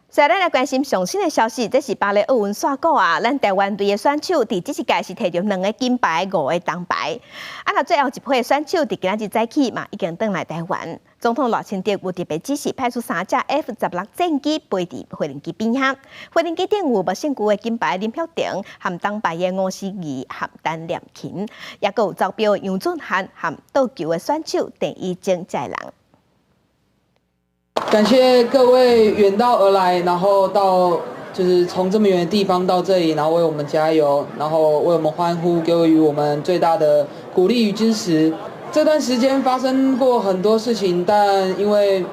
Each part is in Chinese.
所以咱来关心上新的消息，这是巴黎奥运赛果啊！咱台湾队的选手伫这一届是摕到2个金牌、5个铜牌。那最后一批的选手伫今日早起嘛，已经返来台湾。总统赖清德有特别指示，派出3架 F-16战机飞伫飞行机边遐。飞行机顶有无姓旧的金牌林晓婷，和铜牌的吴思怡和陈念琴，也有招标杨俊翰和倒球的选手郑怡晶在人。感谢各位远道而来，然后到就是从这么远的地方到这里，然后为我们加油，然后为我们欢呼，给予我们最大的鼓励与支持。这段时间发生过很多事情，但因为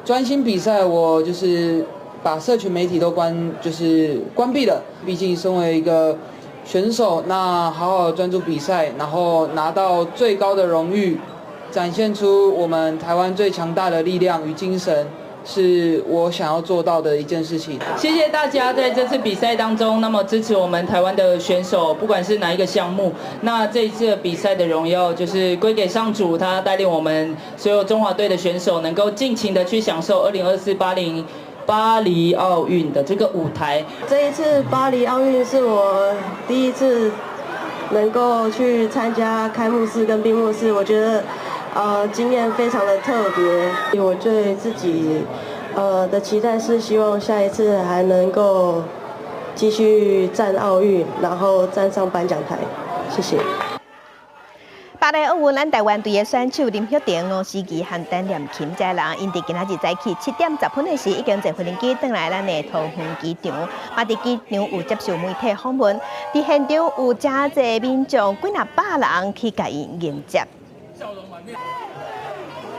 专心比赛，我就是把社群媒体都关闭了。毕竟身为一个选手，那好好专注比赛，然后拿到最高的荣誉。展现出我们台湾最强大的力量与精神，是我想要做到的一件事情。谢谢大家在这次比赛当中，那么支持我们台湾的选手，不管是哪一个项目。那这一次的比赛的荣耀就是归给上主，他带领我们所有中华队的选手，能够尽情的去享受2024巴黎奥运的这个舞台。这一次巴黎奥运是我第一次能够去参加开幕式跟闭幕式，我觉得。经验非常的特别，我对自己的期待是希望下一次还能够继续战奥运，然后站上颁奖台。谢谢。巴黎奥运，咱台湾队的选手林晓婷、吴思怡和陈念琴这人，因伫今仔日早起7点10分的时，已经坐飞行机返来咱的桃园机场。嘛，伫机场有接受媒体访问，伫现场有真侪民众，几若100人去甲伊迎接。笑容满面。